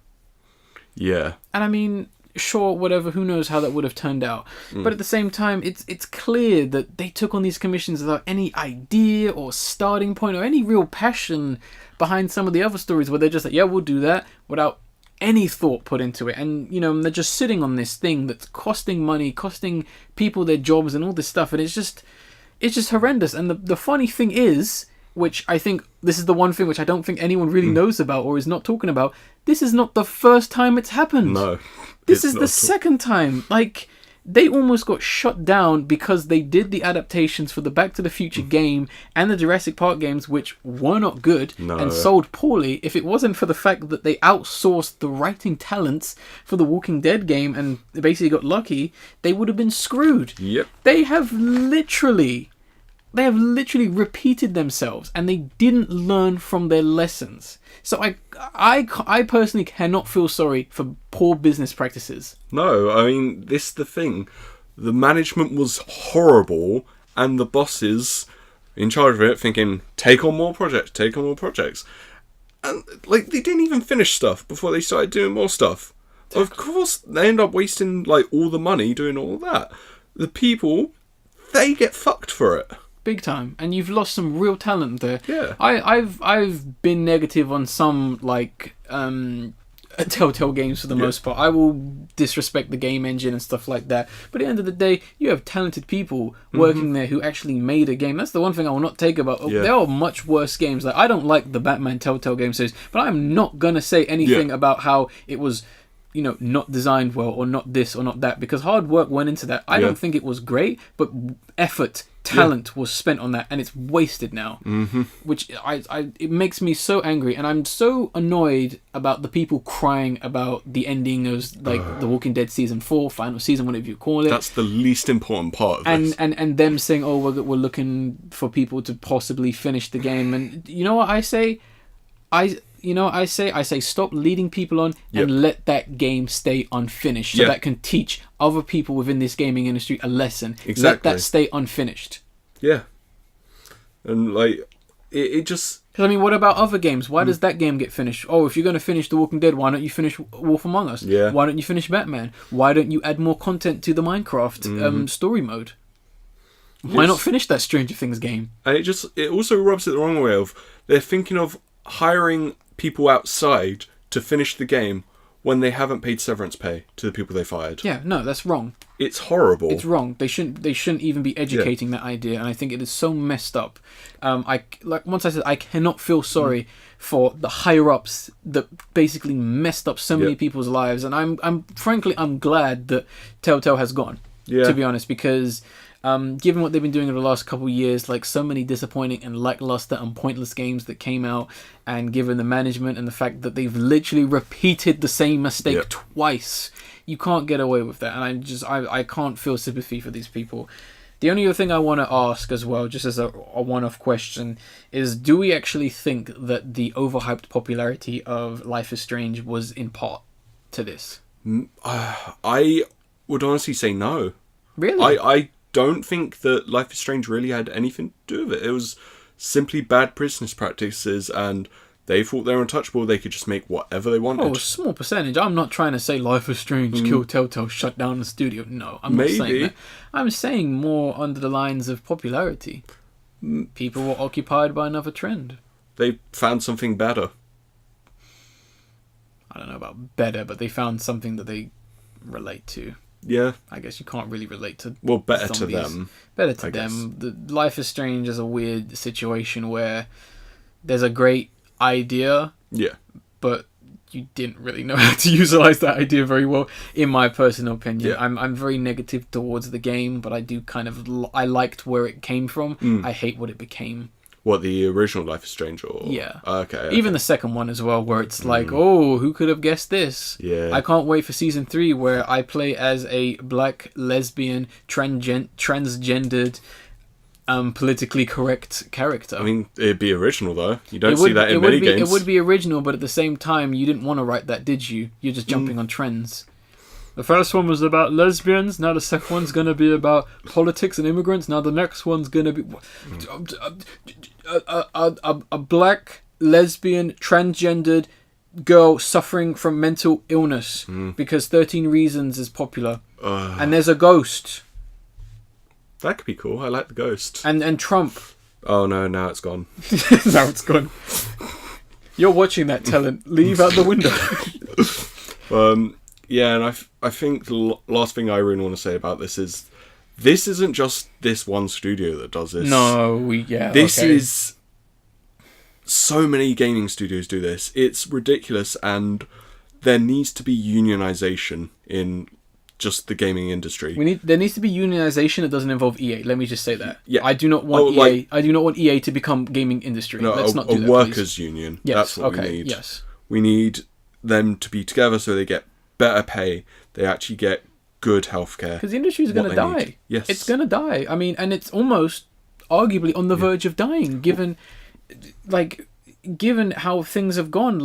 Yeah. And I mean, sure, whatever, who knows how that would have turned out. But at the same time, it's clear that they took on these commissions without any idea or starting point or any real passion behind some of the other stories, where they're just like, yeah, we'll do that, without any thought put into it. And, you know, they're just sitting on this thing that's costing money, costing people their jobs and all this stuff, and it's just horrendous. And the funny thing is, which I think this is the one thing which I don't think anyone really knows about or is not talking about, this is not the first time it's happened. No. This is the second time. Like, they almost got shut down because they did the adaptations for the Back to the Future game and the Jurassic Park games, which were not good and sold poorly. If it wasn't for the fact that they outsourced the writing talents for the Walking Dead game and they basically got lucky, they would have been screwed. Yep. They have literally repeated themselves, and they didn't learn from their lessons. So I personally cannot feel sorry for poor business practices. No, I mean, this is the thing. The management was horrible, and the bosses in charge of it thinking, take on more projects. And, like, they didn't even finish stuff before they started doing more stuff. Exactly. Of course, they end up wasting, like, all the money doing all that. The people, they get fucked for it. Big time. And you've lost some real talent there. Yeah. I've been negative on some, like, Telltale Games for the most part. I will disrespect the game engine and stuff like that. But at the end of the day, you have talented people working there who actually made a game. That's the one thing I will not take about. There are much worse games. Like, I don't like the Batman Telltale Game series, but I'm not gonna say anything about how it was, you know, not designed well or not this or not that, because hard work went into that. I don't think it was great, but effort, talent was spent on that, and it's wasted now. Which it makes me so angry, and I'm so annoyed about the people crying about the ending of like The Walking Dead season 4, final season, whatever you call it. That's the least important part of this. And them saying, oh, we're looking for people to possibly finish the game. And you know what I say? I say stop leading people on and let that game stay unfinished, so that can teach other people within this gaming industry a lesson. Exactly. Let that stay unfinished. Yeah. And like it just, because I mean, what about other games? Why does that game get finished? Oh, if you're going to finish The Walking Dead, why don't you finish Wolf Among Us? Why don't you finish Batman? Why don't you add more content to the Minecraft story mode? Why not finish that Stranger Things game? And it also rubs it the wrong way of they're thinking of hiring people outside to finish the game when they haven't paid severance pay to the people they fired. Yeah, no, that's wrong. It's horrible. It's wrong. They shouldn't even be educating that idea, and I think it is so messed up. Once I said, I cannot feel sorry for the higher ups that basically messed up so many people's lives, and I'm frankly glad that Telltale has gone. To be honest, because given what they've been doing over the last couple of years, like so many disappointing and lackluster and pointless games that came out, and given the management and the fact that they've literally repeated the same mistake twice, you can't get away with that. And I can't feel sympathy for these people. The only other thing I want to ask as well, just as a one-off question, is do we actually think that the overhyped popularity of Life is Strange was in part to this? I would honestly say no. Really? I don't think that Life is Strange really had anything to do with it. It was simply bad business practices, and they thought they were untouchable. They could just make whatever they wanted. Oh, a small percentage. I'm not trying to say Life is Strange killed Telltale, shut down the studio. No, I'm not saying that. I'm saying more under the lines of popularity. People were occupied by another trend. They found something better. I don't know about better, but they found something that they relate to. Yeah. I guess you can't really relate to better zombies. to them. Better to them. The Life is Strange is a weird situation where there's a great idea, but you didn't really know how to utilize that idea very well, in my personal opinion. I'm very negative towards the game, but I do I liked where it came from. I hate what it became. What, the original Life is Strange? Or... Yeah. Okay. Even the second one as well, where it's like, oh, who could have guessed this? Yeah. I can't wait for season 3, where I play as a black, lesbian, transgendered, politically correct character. I mean, it'd be original, though. You don't see that in many games. It would be original, but at the same time, you didn't want to write that, did you? You're just jumping on trends. The first one was about lesbians, now the second one's going to be about politics and immigrants, now the next one's going to be a black, lesbian, transgendered girl suffering from mental illness because 13 Reasons is popular. And there's a ghost. That could be cool. I like the ghost. And Trump. Oh no, now it's gone. Now it's gone. You're watching that, talent. Leave out the window. Yeah, and I think the last thing I really want to say about this isn't just this one studio that does this. No, This is... So many gaming studios do this. It's ridiculous, and there needs to be unionization in just the gaming industry. There needs to be unionization that doesn't involve EA. Let me just say that. Yeah. I do not want EA. I do not want EA to become gaming industry. No, Let's not do that, a workers' please. union. Yes. That's what we need. Yes. We need them to be together so they get better pay. They actually get good healthcare. Because the industry is going to die. Need. Yes. It's going to die. I mean, and it's almost arguably on the verge of dying, given how things have gone.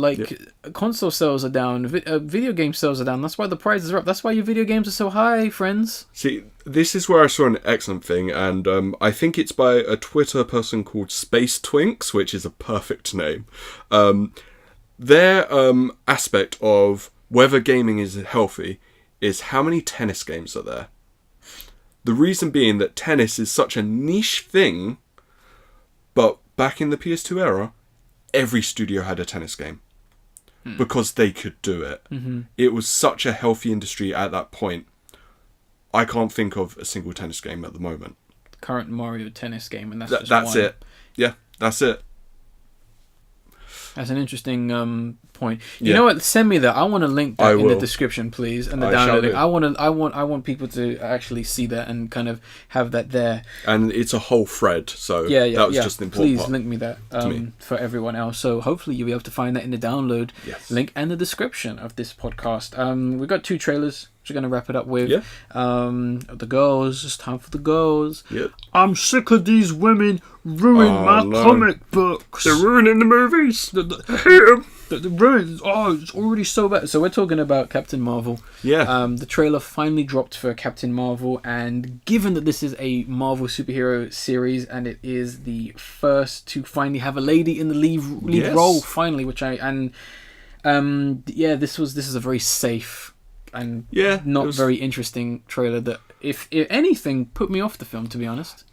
Console sales are down, video game sales are down. That's why the prices are up. That's why your video games are so high, friends. See, this is where I saw an excellent thing, and I think it's by a Twitter person called Space Twinks, which is a perfect name. Their aspect of whether gaming is healthy is how many tennis games are there. The reason being that tennis is such a niche thing, but back in the PS2 era, every studio had a tennis game. because they could do it. Mm-hmm. It was such a healthy industry at that point. I can't think of a single tennis game at the moment. Current Mario tennis game, and that's one. It. Yeah, that's it. That's an interesting point. You know what? Send me that. I want to link that in the description, please, and the download link. I want people to actually see that and kind of have that there. And it's a whole thread, so that was just an important part. Please link me that for everyone else. So hopefully you'll be able to find that in the download link and the description of this podcast. We've got 2 trailers. We're going to wrap it up with the girls. It's time for the girls. Yep. I'm sick of these women ruining my comic books. They're ruining the movies. The ruins. It's already so bad. So we're talking about Captain Marvel. Yeah. The trailer finally dropped for Captain Marvel, and given that this is a Marvel superhero series and it is the first to finally have a lady in the lead role, finally, this is a very safe and not very interesting trailer that, if anything, put me off the film, to be honest.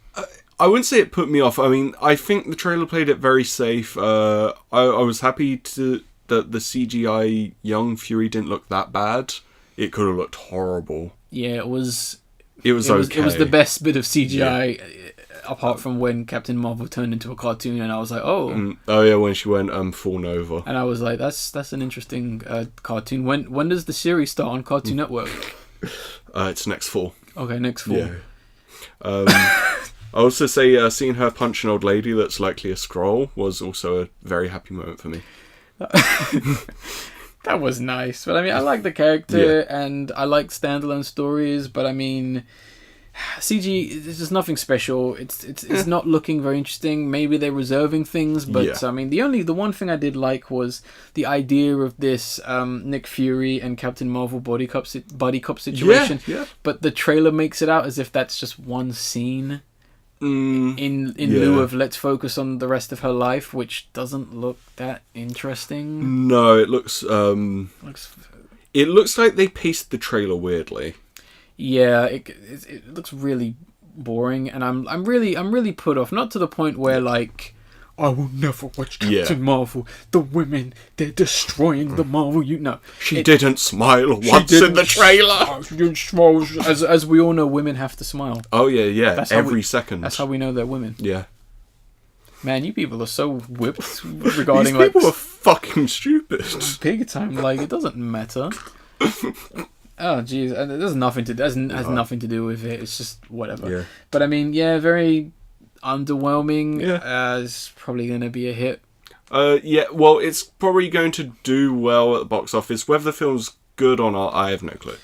I wouldn't say it put me off. I mean, I think the trailer played it very safe. I was happy that the CGI young Fury didn't look that bad. It could have looked horrible. Yeah, it was okay. It was the best bit of CGI, apart from when Captain Marvel turned into a cartoon, and I was like, when she went full Nova. And I was like, that's an interesting cartoon. When does the series start on Cartoon Network? It's next fall. Okay, next fall. Yeah. I also say seeing her punch an old lady that's likely a Skrull was also a very happy moment for me. That was nice. But I mean, I like the character and I like standalone stories, but I mean, CG, there's just nothing special. It's not looking very interesting. Maybe they're reserving things, but I mean, the one thing I did like was the idea of this Nick Fury and Captain Marvel buddy cop situation. Yeah. But the trailer makes it out as if that's just one scene. In lieu of let's focus on the rest of her life, which doesn't look that interesting. No, it looks it looks like they paced the trailer weirdly. Yeah, it looks really boring, and I'm really put off. Not to the point where like I will never watch Captain Marvel. The women, they're destroying the Marvel. She didn't smile once in the trailer. She didn't smile. As we all know, women have to smile. Oh yeah. That's every second. That's how we know they're women. Yeah. Man, you people are so whipped regarding These people are fucking stupid. Big time. Like, it doesn't matter. Oh jeez, there's nothing to has nothing to do with it. It's just whatever. Yeah. But I mean, very underwhelming. It's probably going to be a hit. Well, it's probably going to do well at the box office. Whether the film's good or not, I have no clue.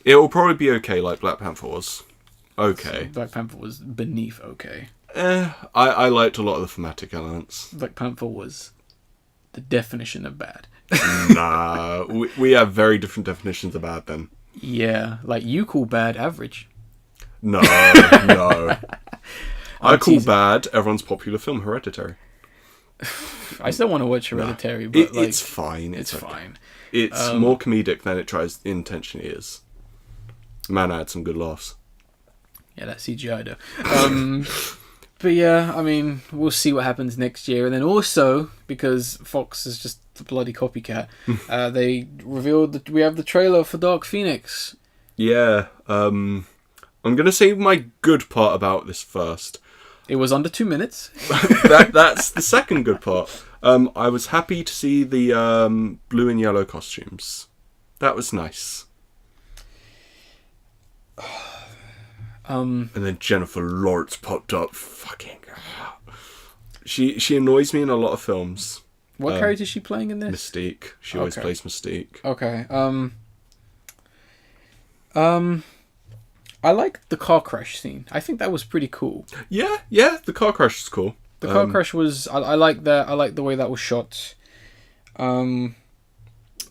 It will probably be okay, like Black Panther was. Okay. So Black Panther was beneath okay. I liked a lot of the thematic elements. Black Panther was the definition of bad. Nah, we have very different definitions of bad then. Yeah, like you call bad average. No. I call bad everyone's popular film Hereditary. I still want to watch Hereditary, but it's fine. It's fine. It's more comedic than it tries intentionally is. Man, I had some good laughs. Yeah, that CGI though. But yeah, I mean, we'll see what happens next year, and then also because Fox is just a bloody copycat, they revealed that we have the trailer for Dark Phoenix. Yeah. I'm going to say my good part about this first. It was under 2 minutes. That's the second good part. I was happy to see the blue and yellow costumes. That was nice. And then Jennifer Lawrence popped up. Fucking she annoys me in a lot of films. What character is she playing in this? Mystique. She always plays Mystique. Okay. I like the car crash scene. I think that was pretty cool. Yeah, the car crash is cool. The car crash was... I like that. I like the way that was shot. I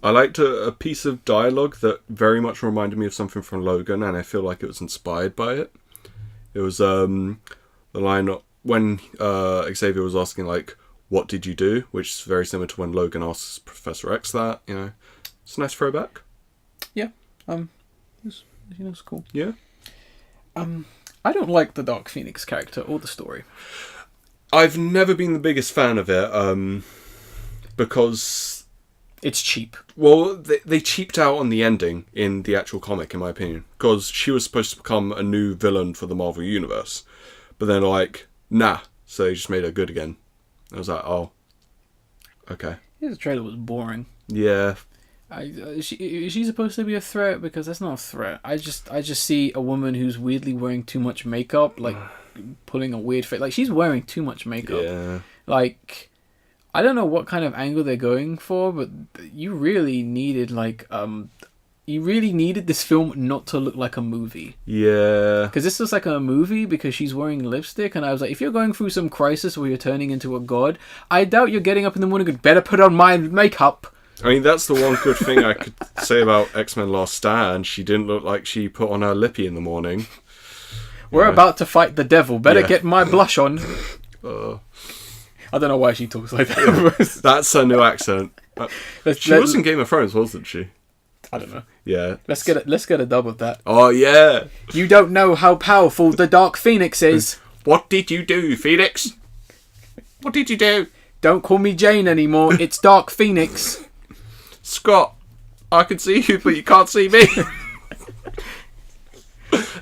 liked a piece of dialogue that very much reminded me of something from Logan, and I feel like it was inspired by it. It was the line when Xavier was asking, like, what did you do? Which is very similar to when Logan asks Professor X that, It's a nice throwback. Yeah. It's cool. Yeah. I don't like the Dark Phoenix character or the story. I've never been the biggest fan of it, because it's cheap. Well, they cheaped out on the ending in the actual comic, in my opinion, because she was supposed to become a new villain for the Marvel Universe, but then like, nah, so they just made her good again. I was like, oh, okay. Yeah, the trailer was boring. Yeah. Is she supposed to be a threat? Because that's not a threat. I just see a woman who's weirdly wearing too much makeup, like pulling a weird face. Like, she's wearing too much makeup. Yeah. Like, I don't know what kind of angle they're going for, but you really needed this film not to look like a movie. Yeah. Because this looks like a movie because she's wearing lipstick, and I was like, if you're going through some crisis where you're turning into a god, I doubt you're getting up in the morning and better put on my makeup. I mean, that's the one good thing I could say about X-Men Last Stand. She didn't look like she put on her lippy in the morning. We're about to fight the devil. Better get my blush on. I don't know why she talks like that. That's her new accent. She was in Game of Thrones, wasn't she? I don't know. Yeah. Let's get a dub of that. Oh, yeah. You don't know how powerful the Dark Phoenix is. What did you do, Phoenix? What did you do? Don't call me Jane anymore. It's Dark Phoenix. Scott, I can see you, but you can't see me.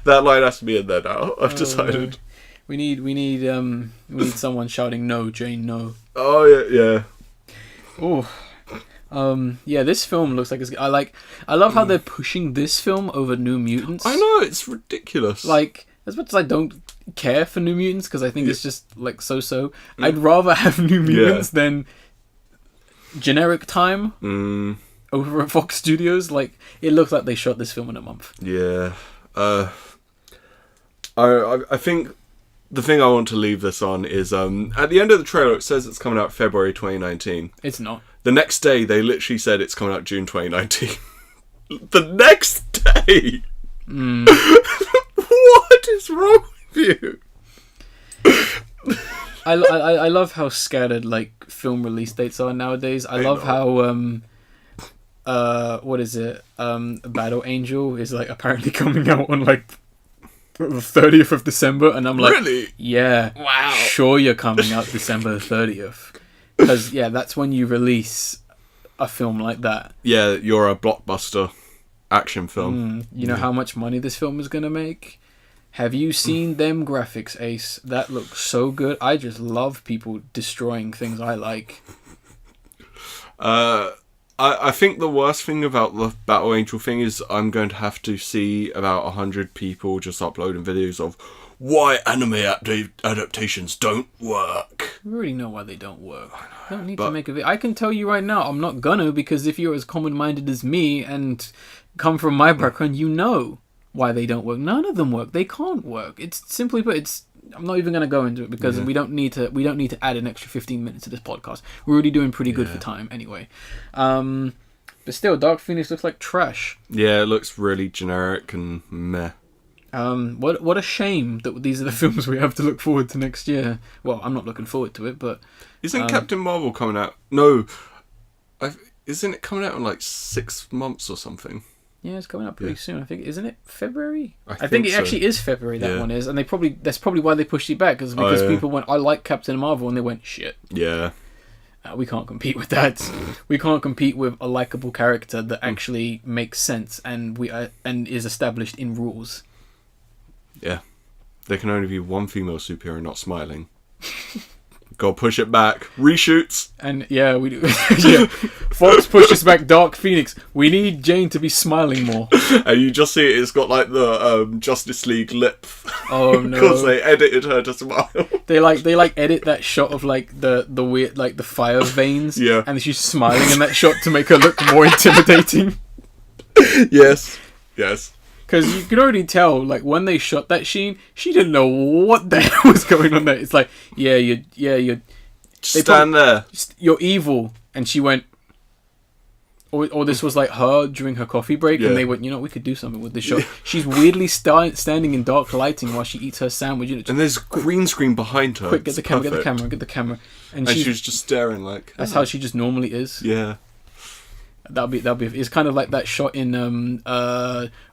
That line has to be in there now. I've decided. We need someone shouting no, Jane, no. Oh yeah. Oh. Yeah, this film looks like I love how they're pushing this film over New Mutants. I know, it's ridiculous. Like, as much as I don't care for New Mutants because I think it's just like so, I'd rather have New Mutants than generic time over at Fox Studios. Like, it looks like they shot this film in a month. Yeah. I think the thing I want to leave this on is at the end of the trailer it says it's coming out February 2019. It's not. The next day they literally said it's coming out June 2019. The next day. What is wrong with you? I love how scattered like film release dates are nowadays. I love how what is it? Battle Angel is like apparently coming out on like the 30th of December, and I'm like, really? Yeah. Wow. Sure, you're coming out December 30th. Because that's when you release a film like that. Yeah, you're a blockbuster action film. You know how much money this film is gonna make? Have you seen them graphics, Ace? That looks so good. I just love people destroying things I like. I think the worst thing about the Battle Angel thing is I'm going to have to see about 100 people just uploading videos of why anime adaptations don't work. We already know why they don't work. I don't need to make a video. I can tell you right now, I'm not gonna, because if you're as common-minded as me and come from my background, you know why they don't work. None of them work. They can't work. It's simply put, I'm not even going to go into it because we don't need to add an extra 15 minutes to this podcast. We're already doing pretty good for time anyway. But still, Dark Phoenix looks like trash. Yeah, it looks really generic and meh. What a shame that these are the films we have to look forward to next year. Well, I'm not looking forward to it, but isn't Captain Marvel coming out? No, isn't it coming out in like 6 months or something? Yeah, it's coming up pretty soon. I think, isn't it February? I think it so. Actually is February. That one is, and that's probably why they pushed it back because people went, I like Captain Marvel, and they went, shit. Yeah. We can't compete with that. We can't compete with a likable character that actually makes sense and is established in rules. Yeah, there can only be one female superhero not smiling. Go push it back. Reshoots. And we do. Fox pushes back Dark Phoenix. We need Jane to be smiling more. And you just see it's got like the Justice League lip. Oh no! Because they edited her to smile. They edit that shot of like the weird like the fire veins. Yeah. And she's smiling in that shot to make her look more intimidating. Yes. Because you could already tell, like, when they shot that scene, she didn't know what the hell was going on there. It's like, you're... Stand there. You're evil. And she went... Or this was, like, her during her coffee break, and they went, we could do something with this shot. She's weirdly standing in dark lighting while she eats her sandwich. And there's green screen behind her. Quick, get the camera. And she was just staring like... That's how she just normally is. Yeah. That'll be. It's kind of like that shot in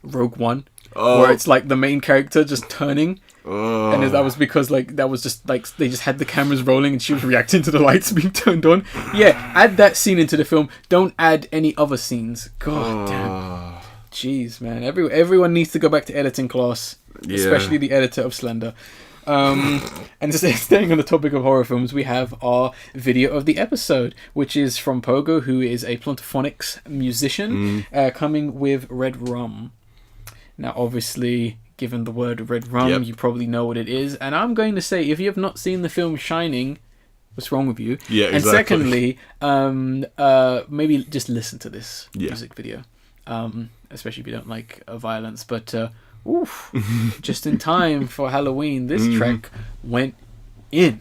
Rogue One. where it's like the main character just turning. Oh. And that was because that was just they just had the cameras rolling and she was reacting to the lights being turned on. Yeah, add that scene into the film. Don't add any other scenes. God damn. Jeez, man. Everyone needs to go back to editing class, especially the editor of Slender. And staying on the topic of horror films, we have our video of the episode, which is from POGO, who is a Pluntaphonics musician, coming with redruM. Now, obviously, given the word redruM, you probably know what it is. And I'm going to say, if you have not seen the film Shining, what's wrong with you? Yeah, and exactly. secondly, maybe just listen to this music video, especially if you don't like violence. But just in time for Halloween, this track went in.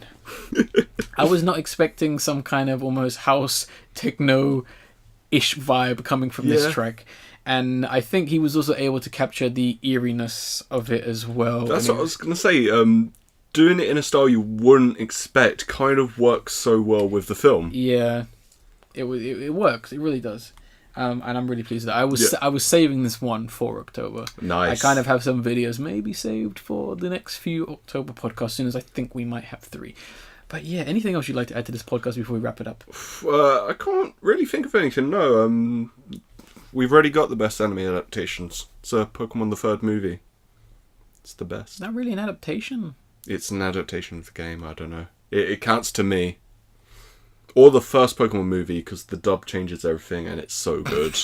I was not expecting some kind of almost house techno-ish vibe coming from this track. And I think he was also able to capture the eeriness of it as well. That's what I was going to say. Doing it in a style you wouldn't expect kind of works so well with the film. Yeah, it works. It really does. And I'm really pleased with that. I was saving this one for October. Nice. I kind of have some videos maybe saved for the next few October podcasts, soon as I think we might have 3. But yeah, anything else you'd like to add to this podcast before we wrap it up? I can't really think of anything, no. We've already got the best anime adaptations. It's Pokemon the third movie. It's the best. Not really an adaptation. It's an adaptation of the game, I don't know. It counts to me. Or the first Pokemon movie, because the dub changes everything and it's so good.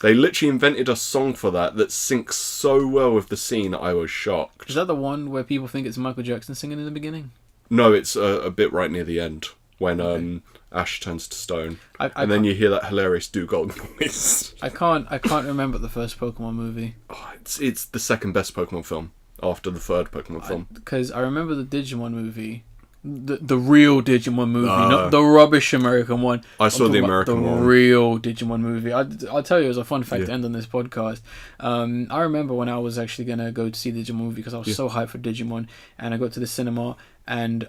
They literally invented a song for that syncs so well with the scene, I was shocked. Is that the one where people think it's Michael Jackson singing in the beginning? No, it's a bit right near the end, when Ash turns to stone. And then you hear that hilarious Dugong noise. I can't remember the first Pokemon movie. Oh, it's the second best Pokemon film, after the third Pokemon film. Because I remember the Digimon movie. The real Digimon movie, not the rubbish American one. I saw the American one. The real Digimon movie. I'll tell you, it was a fun fact to end on this podcast. I remember when I was actually going to go to see the Digimon movie because I was so hyped for Digimon, and I got to the cinema and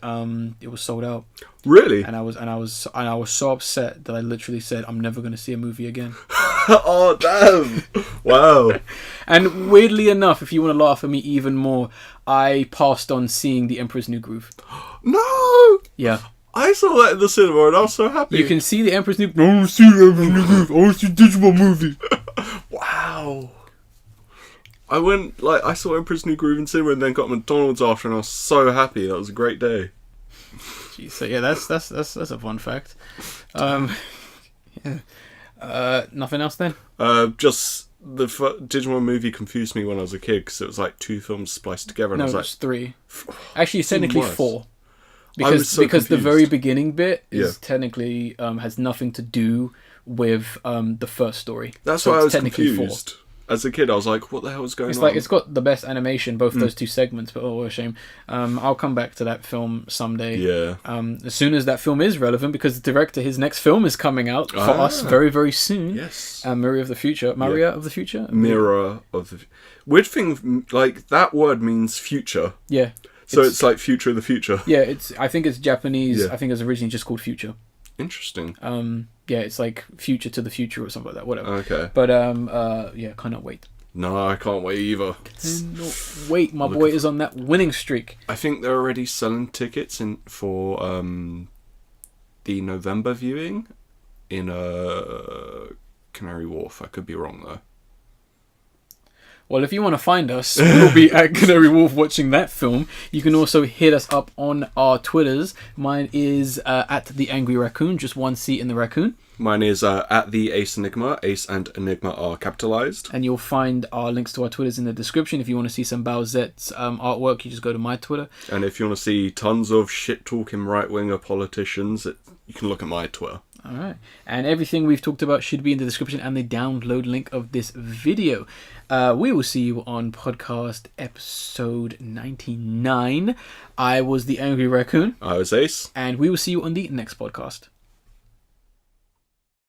it was sold out. Really? And I was so upset that I literally said I'm never going to see a movie again. Oh damn! Wow. And weirdly enough, if you want to laugh at me even more, I passed on seeing The Emperor's New Groove. No! Yeah. I saw that in the cinema and I was so happy. You can see The Emperor's New Groove. I want to see The Emperor's New Groove. I want to see Digimon movie. Wow. I saw Emperor's New Groove in cinema and then got McDonald's after, and I was so happy. That was a great day. Jeez, so yeah, that's a fun fact. Nothing else then? Just the Digimon movie confused me when I was a kid because it was like 2 films spliced together. And no, I was it's like, 3. Actually, it's technically 4. Because confused. The very beginning bit is technically has nothing to do with the first story. That's why I was confused. 4. As a kid, I was like, what the hell is going on? It's like, it's got the best animation, both those 2 segments, but what a shame. I'll come back to that film someday. Yeah. As soon as that film is relevant, because the director, his next film is coming out for us very, very soon. Yes. Mirror of the Future. Mirror of the Future? Mirror of the... Weird thing, like, that word means future. Yeah. So it's like future of the future. Yeah, I think it's Japanese. Yeah. I think it was originally just called Future. Interesting. Yeah, it's like Future to the Future or something like that, whatever. Okay. But, yeah, cannot wait. No, I can't wait either. Cannot wait. My boy is on that winning streak. I think they're already selling tickets for the November viewing in Canary Wharf. I could be wrong, though. Well, if you want to find us, we'll be at Canary Wharf watching that film. You can also hit us up on our Twitters. Mine is at the Angry Raccoon, just 1 C in the raccoon. Mine is at the Ace Enigma. Ace and Enigma are capitalized. And you'll find our links to our Twitters in the description. If you want to see some Bowsette's artwork, you just go to my Twitter. And if you want to see tons of shit-talking right-winger politicians, you can look at my Twitter. Alright, and everything we've talked about should be in the description and the download link of this video. We will see you on podcast episode 99. I was the Angry Raccoon. I was Ace. And we will see you on the next podcast.